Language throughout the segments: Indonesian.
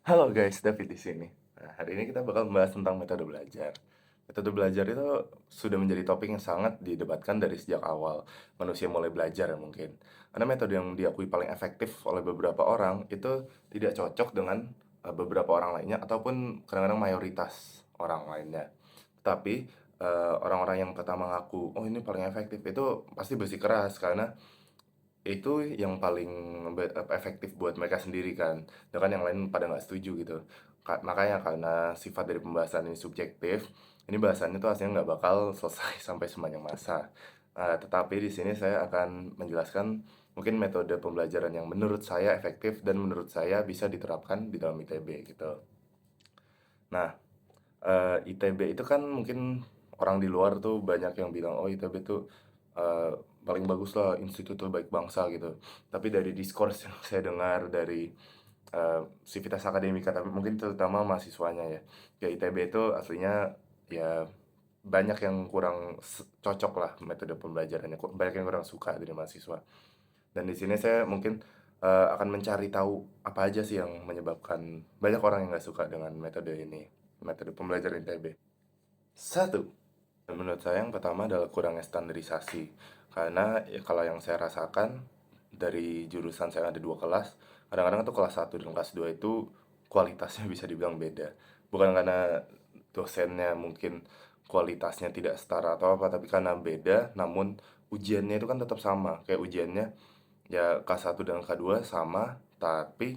Halo guys, David di sini. Nah, hari ini kita bakal membahas tentang metode belajar. Metode belajar itu sudah menjadi topik yang sangat didebatkan dari sejak awal manusia mulai belajar ya mungkin. Karena metode yang diakui paling efektif oleh beberapa orang itu tidak cocok dengan beberapa orang lainnya ataupun kadang-kadang mayoritas orang lainnya. Tapi orang-orang yang pertama ngaku, oh ini paling efektif itu pasti bersikeras karena itu yang paling efektif buat mereka sendiri kan, sedangkan yang lain pada nggak setuju gitu. Makanya karena sifat dari pembahasan ini subjektif, ini bahasannya tuh aslinya nggak bakal selesai sampai sepanjang masa. Tetapi di sini saya akan menjelaskan mungkin metode pembelajaran yang menurut saya efektif dan menurut saya bisa diterapkan di dalam ITB gitu. Nah, ITB itu kan mungkin orang di luar tuh banyak yang bilang, "Oh ITB tuh, paling bagus lah, institut terbaik bangsa," gitu. Tapi dari diskurs yang saya dengar dari, sivitas akademika, tapi mungkin terutama mahasiswanya ya, ya ITB itu aslinya ya banyak yang kurang cocok lah metode pembelajarannya, banyak yang kurang suka dari mahasiswa. Dan di sini saya mungkin, akan mencari tahu apa aja sih yang menyebabkan banyak orang yang nggak suka dengan metode ini, metode pembelajaran ITB. Satu, menurut saya yang pertama adalah kurangnya standarisasi. Karena ya kalau yang saya rasakan dari jurusan saya ada 2 kelas, kadang-kadang tuh kelas 1 dan kelas 2 itu kualitasnya bisa dibilang beda. Bukan karena dosennya mungkin kualitasnya tidak setara atau apa, tapi karena beda, namun ujiannya itu kan tetap sama. Kayak ujiannya ya K1 dan K2 sama, tapi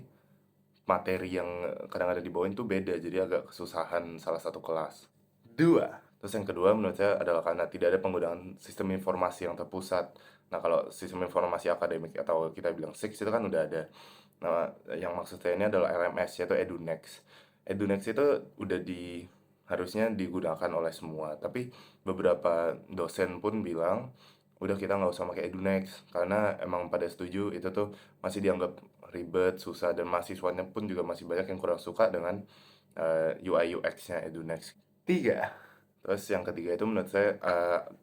materi yang kadang ada dibawain tuh beda, jadi agak kesusahan salah satu kelas. 2, terus yang kedua menurut saya adalah karena tidak ada penggunaan sistem informasi yang terpusat. Nah, kalau sistem informasi akademik atau kita bilang SIX itu kan udah ada. Nah, yang maksud saya ini adalah LMS, yaitu EduNext. EduNext itu udah harusnya digunakan oleh semua, tapi beberapa dosen pun bilang, "Udah kita nggak usah pakai EduNext," karena emang pada setuju itu tuh masih dianggap ribet, susah, dan mahasiswanya pun juga masih banyak yang kurang suka dengan, UI UX-nya EduNext. 3, terus yang ketiga itu menurut saya,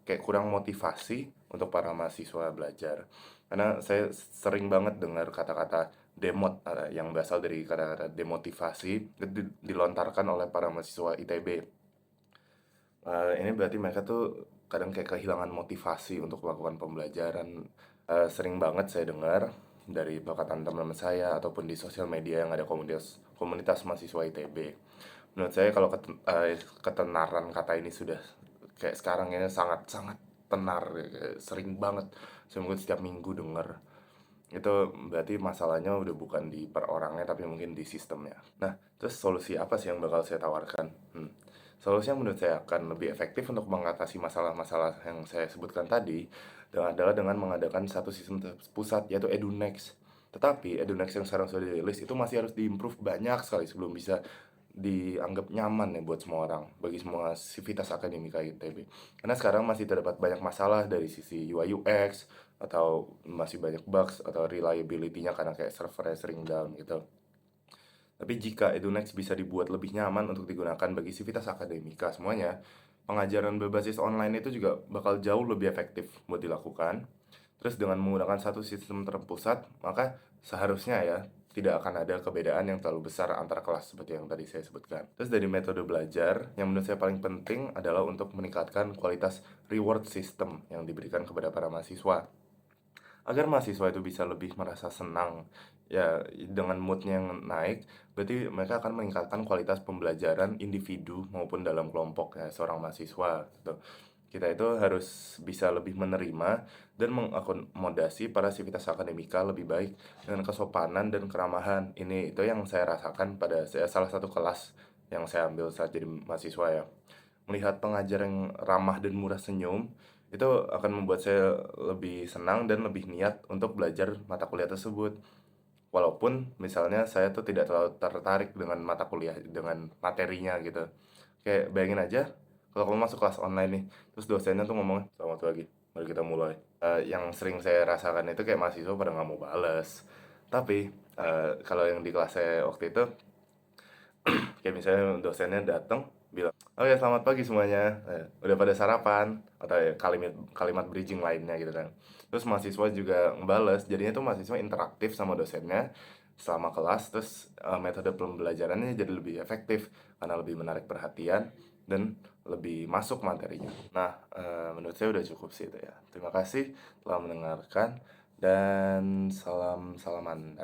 kayak kurang motivasi untuk para mahasiswa belajar. Karena saya sering banget dengar kata-kata demot, yang berasal dari kata-kata demotivasi, itu dilontarkan oleh para mahasiswa ITB. Ini berarti mereka tuh kadang kayak kehilangan motivasi untuk melakukan pembelajaran. Sering banget saya dengar dari perkataan teman-teman saya ataupun di sosial media yang ada komunitas komunitas mahasiswa ITB. Menurut saya kalau ketenaran kata ini sudah kayak sekarang ini sangat sangat tenar, kayak sering banget. Saya mungkin setiap minggu dengar. Itu berarti masalahnya udah bukan di per orangnya tapi mungkin di sistemnya. Nah, terus solusi apa sih yang bakal saya tawarkan? Solusi yang menurut saya akan lebih efektif untuk mengatasi masalah-masalah yang saya sebutkan tadi adalah dengan mengadakan satu sistem pusat yaitu EduNext. Tetapi EduNext yang sekarang sudah dirilis itu masih harus diimprove banyak sekali sebelum bisa dianggap nyaman ya buat semua orang, bagi semua sivitas akademika ITB. Karena sekarang masih terdapat banyak masalah dari sisi UI UX, atau masih banyak bugs atau reliability-nya karena kayak servernya sering down gitu. Tapi jika EduNext bisa dibuat lebih nyaman untuk digunakan bagi sivitas akademika semuanya, pengajaran berbasis online itu juga bakal jauh lebih efektif buat dilakukan. Terus dengan menggunakan satu sistem terpusat, maka seharusnya ya tidak akan ada perbedaan yang terlalu besar antara kelas seperti yang tadi saya sebutkan. Terus dari metode belajar, yang menurut saya paling penting adalah untuk meningkatkan kualitas reward system yang diberikan kepada para mahasiswa. Agar mahasiswa itu bisa lebih merasa senang, ya dengan moodnya yang naik, berarti mereka akan meningkatkan kualitas pembelajaran individu maupun dalam kelompok ya, seorang mahasiswa gitu. Kita itu harus bisa lebih menerima dan mengakomodasi para sivitas akademika lebih baik dengan kesopanan dan keramahan. Ini itu yang saya rasakan pada salah satu kelas yang saya ambil saat jadi mahasiswa ya. Melihat pengajar yang ramah dan murah senyum, itu akan membuat saya lebih senang dan lebih niat untuk belajar mata kuliah tersebut. Walaupun misalnya saya tuh tidak terlalu tertarik dengan mata kuliah, dengan materinya gitu. Kayak bayangin aja, kalau kamu masuk kelas online nih, terus dosennya tuh ngomong, "Selamat pagi, mari kita mulai." Yang sering saya rasakan itu kayak mahasiswa pada nggak mau bales. Tapi, kalau yang di kelas saya waktu itu, kayak misalnya dosennya datang bilang, "Oh ya selamat pagi semuanya, udah pada sarapan?" Atau ya kalimat kalimat bridging lainnya gitu kan. Terus mahasiswa juga ngebales, jadinya tuh mahasiswa interaktif sama dosennya selama kelas, terus, metode pembelajarannya jadi lebih efektif karena lebih menarik perhatian dan lebih masuk materinya. Nah, menurut saya udah cukup sih itu ya. Terima kasih telah mendengarkan dan salam salaman.